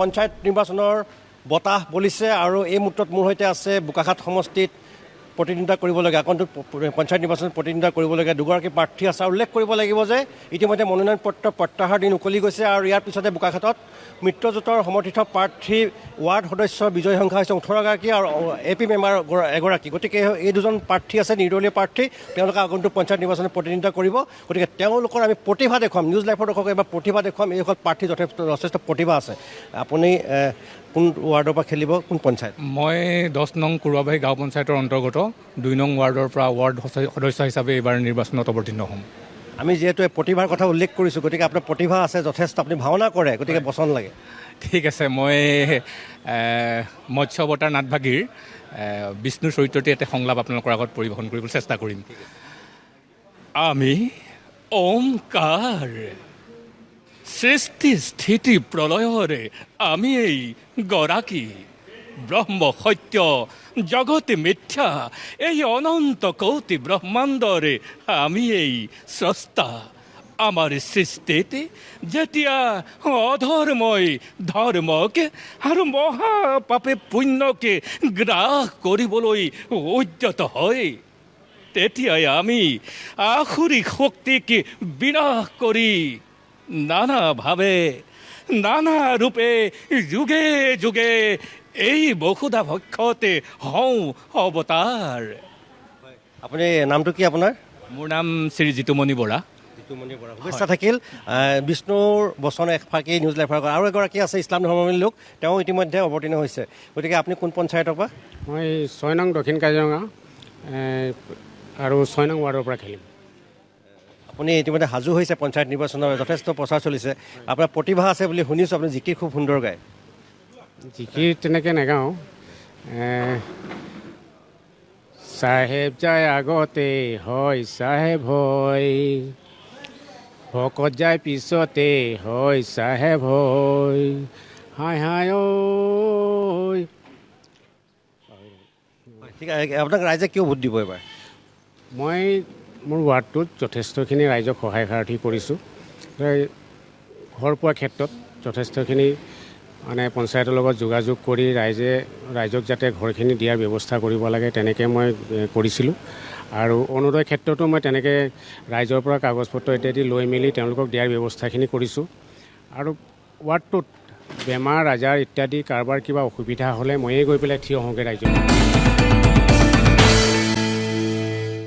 পঞ্চায়ত নিৰ্বাচনৰ বতাহ বলিছে আৰু এই মুহূৰ্তত মোৰ সৈতে আছে বোকাখাট সমষ্টিত প্ৰতিদ্বন্দ্বিতা কৰিবলগীয়া আগন্তুক পঞ্চায়ত নিৰ্বাচনত প্ৰতিদ্বন্দ্বিতা কৰিবলগীয়া দুগৰাকী প্ৰাৰ্থী আছে। উল্লেখ কৰিব লাগিব যে ইতিমধ্যে মনোনয়ন পত্ৰ প্ৰত্যাহাৰ দিন উকলি গৈছে আৰু ইয়াৰ পিছতে বোকাখাটত মিত্ৰজোঁটৰ সমৰ্থিত প্ৰাৰ্থী ৱাৰ্ড সদস্য বিজয়ী সংখ্যা হৈছে 18গৰাকী আৰু AP মেম্বাৰ এগৰাকী। গতিকে এই দুজন প্ৰাৰ্থী আছে নিৰ্দলীয় প্ৰাৰ্থী, তেওঁলোকে আগন্তুক পঞ্চায়ত নিৰ্বাচনত প্ৰতিদ্বন্দ্বিতা কৰিব। গতিকে তেওঁলোকৰ আমি প্ৰতিভা দেখুৱাম, নিউজ লাইভৰ দৰ্শকক এবাৰ প্ৰতিভা দেখুৱাম। এইসকল প্ৰাৰ্থী যথেষ্ট প্ৰতিভা আছে। আপুনি কোন ৱাৰ্ডৰ পৰা খেলিব, কোন পঞ্চায়ত? মই 10 নং কুৰুৱাবাহী গাঁও পঞ্চায়তৰ অন্তৰ্গত 2 নং ৱাৰ্ডৰ পৰা ৱাৰ্ড সদস্য হিচাপে এইবাৰ নিৰ্বাচনত অৱতীৰ্ণ হ'ম। আমি যিহেতু প্ৰতিভাৰ কথা উল্লেখ কৰিছোঁ, গতিকে আপোনাৰ প্ৰতিভা আছে যথেষ্ট, আপুনি ভাওনা কৰে, গতিকে বচন লাগে। ঠিক আছে, মই মৎস্য অৱতাৰ নাটভাগীৰ বিষ্ণু চৰিত্ৰটি এটা সংলাপ আপোনালোকৰ আগত পৰিৱেশন কৰিবলৈ চেষ্টা কৰিম। আমি ওমকাৰ সৃষ্টি স্থিতি প্ৰলয়ৰে আমি এই গৰাকী ব্ৰহ্ম সত্য জগতে মিথ্যা এই অনন্ত কৌটি ব্ৰহ্মাণ্ডৰে আমি এই স্ৰষ্টা। আমাৰ সৃষ্টিতে যেতিয়া অধৰ্মই ধৰ্মকে আৰু মহাপাপে পুণ্যকে গ্ৰাস কৰিবলৈ উদ্যত হয়, তেতিয়াই আমি আসুৰিক শক্তিকে বিনাশ কৰি নানাভাৱে নানা ৰূপে যুগে যুগে এই বসুধা ভক্ষতে হওঁ অৱতাৰ। আপুনি নামটো কি আপোনাৰ? মোৰ নাম শ্ৰী জিতুমণি বৰা। শুভেচ্ছা থাকিল। বিষ্ণুৰ বচন এফাকি নিউজ লাইভৰ আৰু এগৰাকী আছে ইছলাম ধৰ্মাৱলম্বী লোক, তেওঁ ইতিমধ্যে অৱতীৰ্ণ হৈছে। গতিকে আপুনি কোন পঞ্চায়তৰ পৰা? মই 6 নং দক্ষিণ কাজিৰঙা আৰু 6 নং ৱাৰ্ডৰ পৰা খেলিম। আপুনি ইতিমধ্যে সাজু হৈছে পঞ্চায়ত নিৰ্বাচনৰ, যথেষ্ট প্ৰচাৰ চলিছে। আপোনাৰ প্ৰতিভা আছে বুলি শুনিছোঁ, আপুনি জিকিৰ খুব সুন্দৰ গায়। জিকিৰ তেনেকৈ নাগাওঁ। চাহেব যায় আগতে হয় চাহেব হয়, ভকত যায় পিছতে হয় চাহেব হয়, হাই হাই ঐ। ঠিক আছে, আপোনাক ৰাইজে কিয় ভোট দিব এইবাৰ? মই মোৰ ৱাৰ্ডটোত যথেষ্টখিনি ৰাইজক সহায় সাৰথি কৰিছোঁ। ঘৰ পোৱাৰ ক্ষেত্ৰত যথেষ্টখিনি মানে পঞ্চায়তৰ লগত যোগাযোগ কৰি ৰাইজক যাতে ঘৰখিনি দিয়াৰ ব্যৱস্থা কৰিব লাগে তেনেকৈ মই কৰিছিলোঁ। আৰু অৰুণোদয় ক্ষেত্ৰতো মই তেনেকৈ ৰাইজৰ পৰা কাগজ পত্ৰ ইত্যাদি লৈ মেলি তেওঁলোকক দিয়াৰ ব্যৱস্থাখিনি কৰিছোঁ। আৰু ৱাৰ্ডটোত বেমাৰ আজাৰ ইত্যাদি কাৰোবাৰ কিবা অসুবিধা হ'লে ময়েই গৈ পেলাই থিয় হওঁগৈ ৰাইজক।